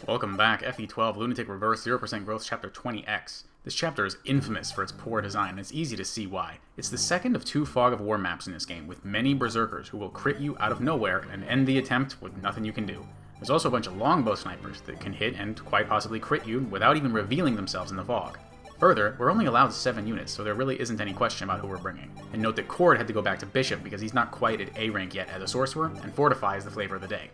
Welcome back, FE12 Lunatic-Reverse 0% Growth Chapter 20X. This chapter is infamous for its poor design, and it's easy to see why. It's the second of two Fog of War maps in this game, with many berserkers who will crit you out of nowhere and end the attempt with nothing you can do. There's also a bunch of longbow snipers that can hit and quite possibly crit you without even revealing themselves in the fog. Further, we're only allowed 7 units, so there really isn't any question about who we're bringing. And note that Cord had to go back to Bishop because he's not quite at A rank yet as a sorcerer, and Fortify is the flavor of the day.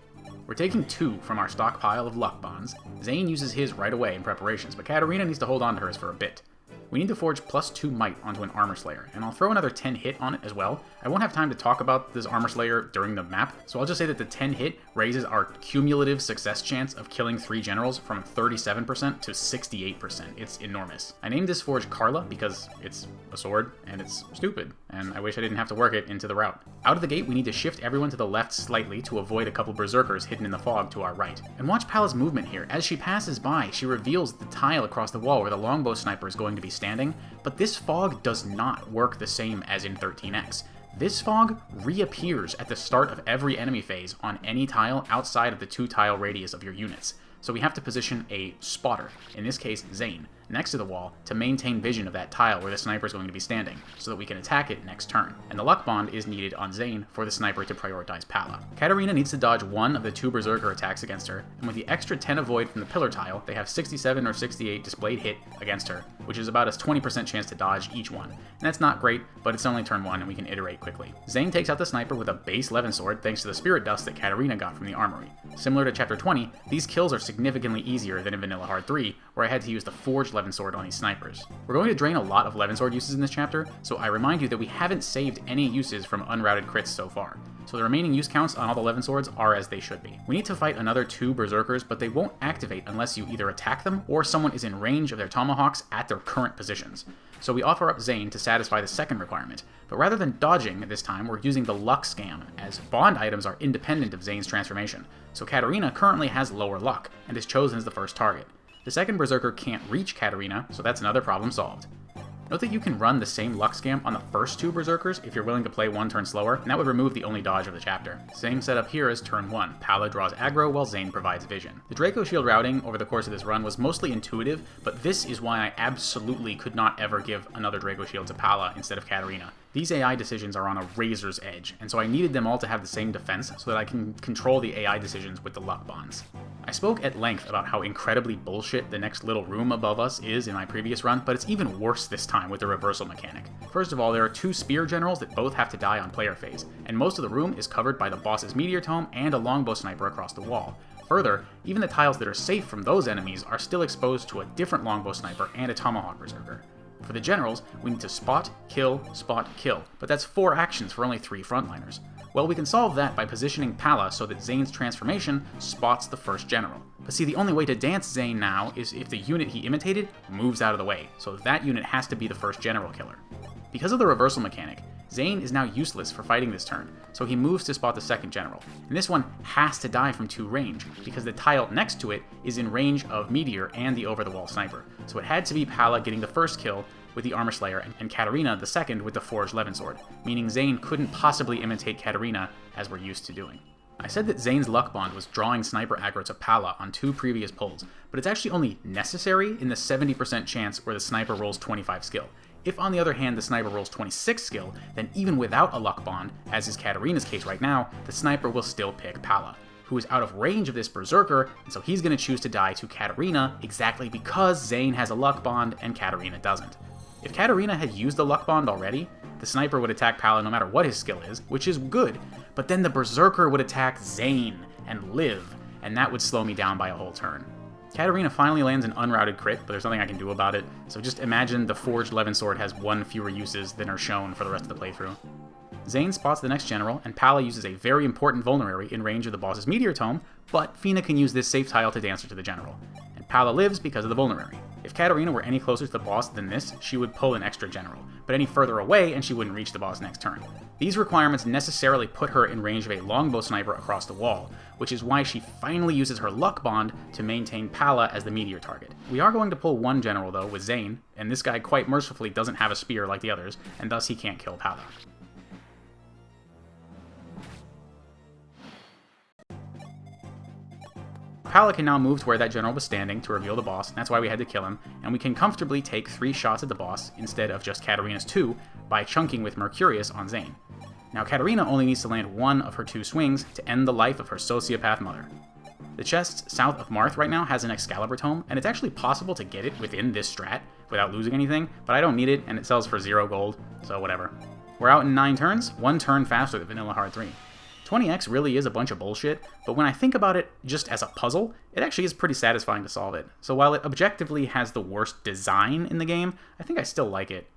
We're taking 2 from our stockpile of luck bonds. Xane uses his right away in preparations, but Katarina needs to hold on to hers for a bit. We need to forge +2 might onto an Armorslayer, and I'll throw another 10 hit on it as well. I won't have time to talk about this Armorslayer during the map, so I'll just say that the 10 hit raises our cumulative success chance of killing 3 generals from 37% to 68%. It's enormous. I named this forge Karla because it's a sword, and it's stupid, and I wish I didn't have to work it into the route. Out of the gate, we need to shift everyone to the left slightly to avoid a couple berserkers hidden in the fog to our right. And watch Pala's movement here. As she passes by, she reveals the tile across the wall where the longbow sniper is going to be standing, but this fog does not work the same as in 13X. This fog reappears at the start of every enemy phase on any tile outside of the 2-tile radius of your units. So we have to position a spotter, in this case Xane, next to the wall to maintain vision of that tile where the sniper is going to be standing, so that we can attack it next turn. And the luck bond is needed on Xane for the sniper to prioritize Pala. Katarina needs to dodge 1 of the 2 berserker attacks against her, and with the extra 10 avoid from the pillar tile, they have 67 or 68 displayed hit against her, which is about a 20% chance to dodge each one. And that's not great, but it's only turn 1 and we can iterate quickly. Xane takes out the sniper with a base Levin sword thanks to the spirit dust that Katarina got from the armory. Similar to Chapter 20, these kills are significantly easier than in Vanilla Hard 3, where I had to use the forged Levin sword on these snipers. We're going to drain a lot of Levin sword uses in this chapter, so I remind you that we haven't saved any uses from unrouted crits so far. So the remaining use counts on all the Levin swords are as they should be. We need to fight another 2 berserkers, but they won't activate unless you either attack them or someone is in range of their tomahawks at their current positions. So we offer up Xane to satisfy the second requirement, but rather than dodging this time, we're using the luck scam, as bond items are independent of Xane's transformation. So Katarina currently has lower luck, and is chosen as the first target. The second berserker can't reach Katarina, so that's another problem solved. Note that you can run the same luck scam on the first 2 berserkers if you're willing to play 1 turn slower, and that would remove the only dodge of the chapter. Same setup here as turn 1. Pala draws aggro while Xane provides vision. The Draco Shield routing over the course of this run was mostly intuitive, but this is why I absolutely could not ever give another Draco Shield to Pala instead of Katarina. These AI decisions are on a razor's edge, and so I needed them all to have the same defense so that I can control the AI decisions with the luck bonds. I spoke at length about how incredibly bullshit the next little room above us is in my previous run, but it's even worse this time with the reversal mechanic. First of all, there are 2 spear generals that both have to die on player phase, and most of the room is covered by the boss's meteor tome and a longbow sniper across the wall. Further, even the tiles that are safe from those enemies are still exposed to a different longbow sniper and a tomahawk berserker. For the generals, we need to spot, kill, but that's 4 actions for only 3 frontliners. Well, we can solve that by positioning Pala so that Xane's transformation spots the first general. But see, the only way to dance Xane now is if the unit he imitated moves out of the way, so that unit has to be the first general killer. Because of the reversal mechanic, Xane is now useless for fighting this turn, so he moves to spot the second general. And this one has to die from 2 range, because the tile next to it is in range of Meteor and the over-the-wall sniper. So it had to be Pala getting the first kill with the Armorslayer, and Katarina the second with the forged Levin sword, meaning Xane couldn't possibly imitate Katarina as we're used to doing. I said that Xane's luck bond was drawing sniper aggro to Pala on 2 previous pulls, but it's actually only necessary in the 70% chance where the sniper rolls 25 skill. If on the other hand the sniper rolls 26 skill, then even without a luck bond, as is Katarina's case right now, the sniper will still pick Pala, who is out of range of this berserker, and so he's going to choose to die to Katarina exactly because Xane has a luck bond and Katarina doesn't. If Katarina had used the luck bond already, the sniper would attack Pala no matter what his skill is, which is good, but then the berserker would attack Xane and live, and that would slow me down by a whole turn. Katarina finally lands an unrouted crit, but there's nothing I can do about it, so just imagine the forged Levin sword has 1 fewer uses than are shown for the rest of the playthrough. Xane spots the next general, and Pala uses a very important vulnerary in range of the boss's meteor tome, but Fina can use this safe tile to dance her to the general. And Pala lives because of the vulnerary. If Katarina were any closer to the boss than this, she would pull an extra general, but any further away and she wouldn't reach the boss next turn. These requirements necessarily put her in range of a longbow sniper across the wall, which is why she finally uses her luck bond to maintain Pala as the meteor target. We are going to pull 1 general though with Xane, and this guy quite mercifully doesn't have a spear like the others, and thus he can't kill Pala. Karla can now move to where that general was standing to reveal the boss, and that's why we had to kill him, and we can comfortably take 3 shots at the boss instead of just Katarina's 2 by chunking with Mercurius on Xane. Now Katarina only needs to land 1 of her 2 swings to end the life of her sociopath mother. The chest south of Marth right now has an Excalibur tome, and it's actually possible to get it within this strat without losing anything, but I don't need it, and it sells for 0 gold, so whatever. We're out in 9 turns, 1 turn faster than Vanilla Hard 3. 20x really is a bunch of bullshit, but when I think about it just as a puzzle, it actually is pretty satisfying to solve it. So while it objectively has the worst design in the game, I think I still like it.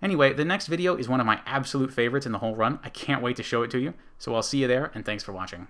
Anyway, the next video is one of my absolute favorites in the whole run. I can't wait to show it to you, so I'll see you there, and thanks for watching.